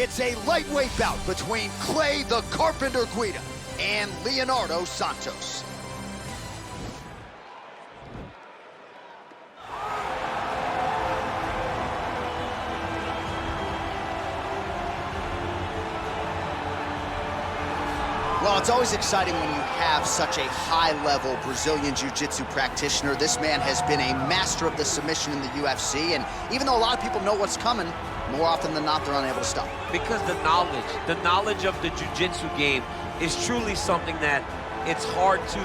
It's a lightweight bout between Clay the Carpenter Guida and Leonardo Santos. Well, it's always exciting when you have such a high-level Brazilian Jiu-Jitsu practitioner. This man has been a master of the submission in the UFC, and even though a lot of people know what's coming, more often than not, they're unable to stop. Because the knowledge of the Jiu-Jitsu game is truly something that it's hard to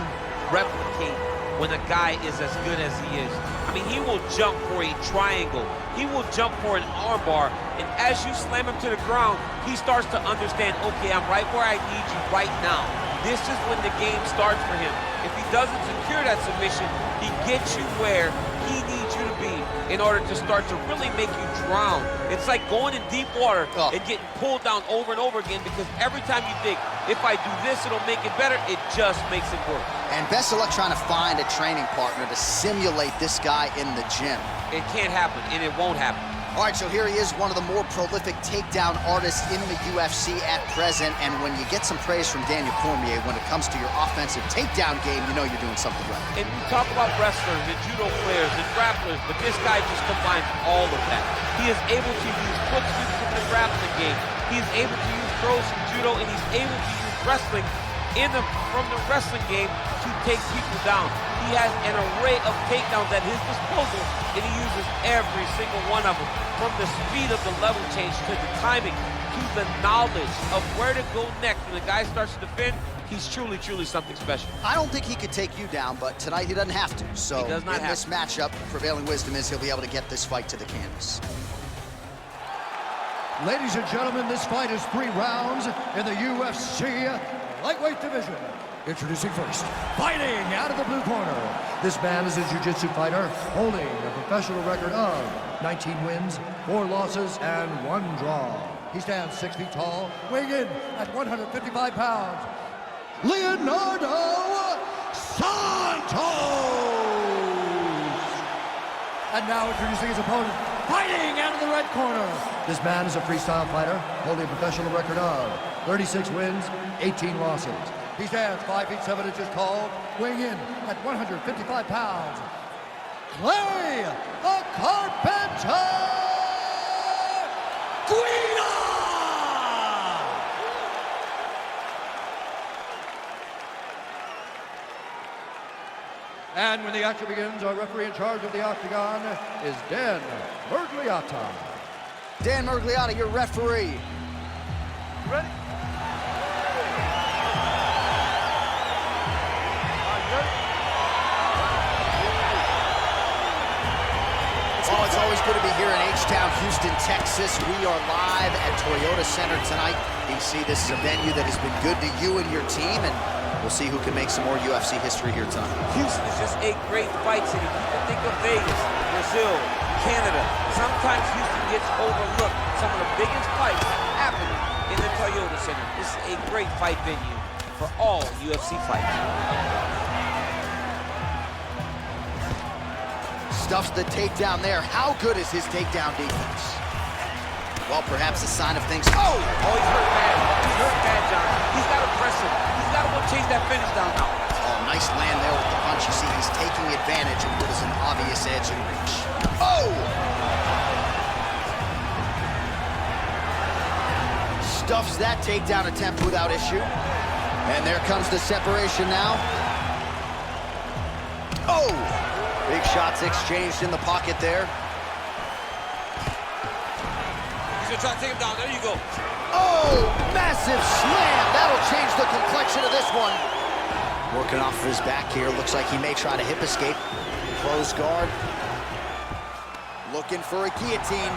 replicate when a guy is as good as he is. I mean, he will jump for a triangle. He will jump for an armbar, and as you slam him to the ground, he starts to understand, okay, I'm right where I need you right now. This is when the game starts for him. If he doesn't secure that submission, he gets you where he needs you to be in order to start to really make you drown. It's like going in deep water and getting pulled down over and over again, because every time you think, if I do this, it'll make it better, it just makes it worse. And best of luck trying to find a training partner to simulate this guy in the gym. It can't happen, and it won't happen. All right, so here he is, one of the more prolific takedown artists in the UFC at present. And when you get some praise from Daniel Cormier when it comes to your offensive takedown game, you know you're doing something right. And we talk about wrestlers and judo players and grapplers, but this guy just combines all of that. He is able to use foot sweeps from the grappling game. He is able to use throws from judo, and he's able to use wrestling from the wrestling game to take people down. He has an array of takedowns at his disposal, and he uses every single one of them. From the speed of the level change to the timing to the knowledge of where to go next when the guy starts to defend, he's truly, truly something special. I don't think he could take you down, but tonight he doesn't have to. So he does not in this matchup, prevailing wisdom is he'll be able to get this fight to the canvas. Ladies and gentlemen, this fight is 3 rounds in the UFC lightweight division. Introducing first, fighting out of the blue corner. This man is a jiu-jitsu fighter holding a professional record of 19 wins, 4 losses, and 1 draw. He stands 6 feet tall, weighing in at 155 pounds. Leonardo Santos! And now introducing his opponent, fighting out of the red corner. This man is a freestyle fighter holding a professional record of 36 wins, 18 losses. He stands 5 feet 7 inches tall, weighing in at 155 pounds. Clay the Carpenter Guida! And when the action begins, our referee in charge of the octagon is Dan Mergliata. Dan Mergliata, your referee. Ready? Oh, it's always good to be here in H-Town, Houston, Texas. We are live at Toyota Center tonight. DC, this is a venue that has been good to you and your team, and we'll see who can make some more UFC history here tonight. Houston is just a great fight city. People think of Vegas, Brazil, Canada. Sometimes Houston gets overlooked. Some of the biggest fights happening in the Toyota Center. This is a great fight venue for all UFC fights. Stuffs the takedown there. How good is his takedown defense? Well, perhaps a sign of things. Oh, he's hurt bad. He's hurt bad, John. He's got to press him. He's got to go chase that finish down now. Oh, nice land there with the punch. You see, he's taking advantage of what is an obvious edge and reach. Oh! Stuffs that takedown attempt without issue. And there comes the separation now. Oh! Big shots exchanged in the pocket there. He's gonna try to take him down. There you go. Oh, massive slam. That'll change the complexion of this one. Working off of his back here. Looks like he may try to hip escape. Close guard. Looking for a guillotine.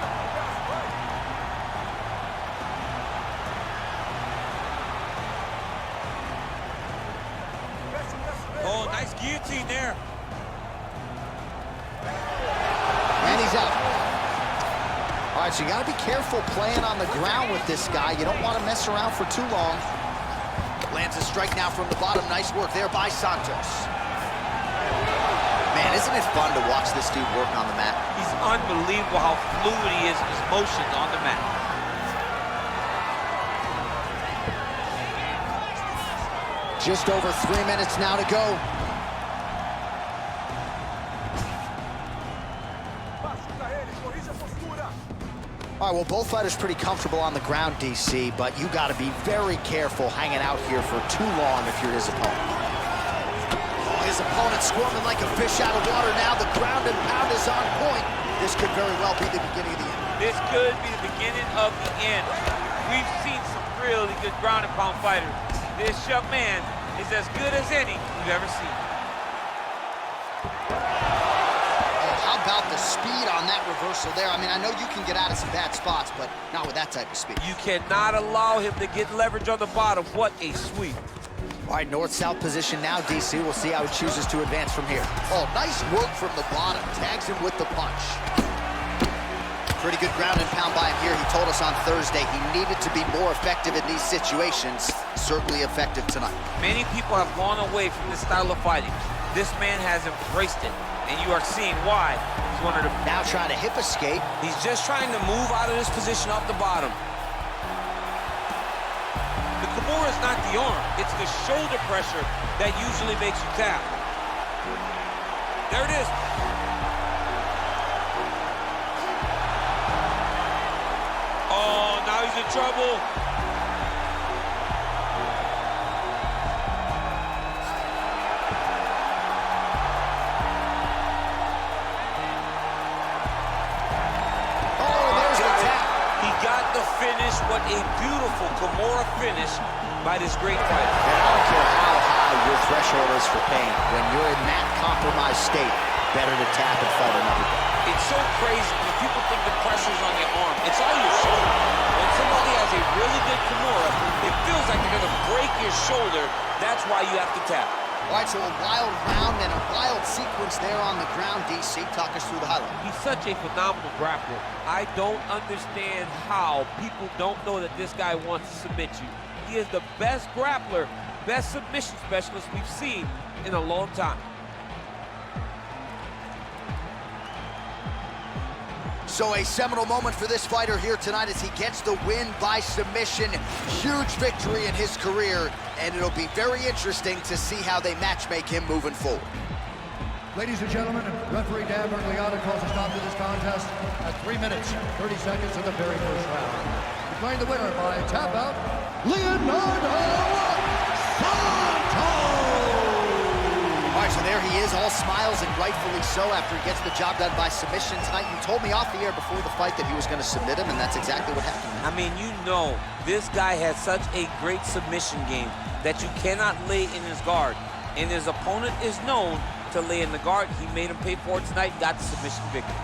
Oh, nice guillotine there. And he's out. All right, so you got to be careful playing on the ground with this guy. You don't want to mess around for too long. Lands a strike now from the bottom. Nice work there by Santos. Man, isn't it fun to watch this dude work on the mat? He's unbelievable how fluid he is in his motion on the mat. Just over 3 minutes now to go. All right, well, both fighters pretty comfortable on the ground, DC, but you got to be very careful hanging out here for too long if you're his opponent. Oh, his opponent squirming like a fish out of water now. The ground and pound is on point. This could very well be the beginning of the end. This could be the beginning of the end. We've seen some really good ground and pound fighters. This young man is as good as any we've ever seen. How about the speed on that reversal there? I mean, I know you can get out of some bad spots, but not with that type of speed. You cannot allow him to get leverage on the bottom. What a sweep. All right, north-south position now, DC. We'll see how he chooses to advance from here. Oh, nice work from the bottom. Tags him with the punch. Pretty good ground and pound by him here. He told us on Thursday he needed to be more effective in these situations. Certainly effective tonight. Many people have gone away from this style of fighting. This man has embraced it, and you are seeing why. He's one of the... Now trying to hip escape. He's just trying to move out of this position off the bottom. The Kimura is not the arm. It's the shoulder pressure that usually makes you tap. There it is. Oh, now he's in trouble. Finish, what a beautiful Kimura finish by this great fighter. And I don't care how high your threshold is for pain. When you're in that compromised state, better to tap and fight another day. It's so crazy when people think the pressure's on your arm. It's all your shoulder. When somebody has a really good Kimura, it feels like they're going to break your shoulder. That's why you have to tap. All right, so a wild round and a wild sequence there on the ground, DC. Talk us through the highlight. He's such a phenomenal grappler. I don't understand how people don't know that this guy wants to submit you. He is the best grappler, best submission specialist we've seen in a long time. So a seminal moment for this fighter here tonight as he gets the win by submission. Huge victory in his career, and it'll be very interesting to see how they matchmake him moving forward. Ladies and gentlemen, referee Dan Bergliano calls a stop to this contest at 3 minutes, 30 seconds of the very first round. Declaring the winner by tap out, Leonardo Santos! All right, so there he is, all smiles and rightfully so after he gets the job done by submission tonight. You told me off the air before the fight that he was going to submit him, and that's exactly what happened. I mean, you know, this guy has such a great submission game that you cannot lay in his guard. And his opponent is known to lay in the guard. He made him pay for it tonight, got the submission victory.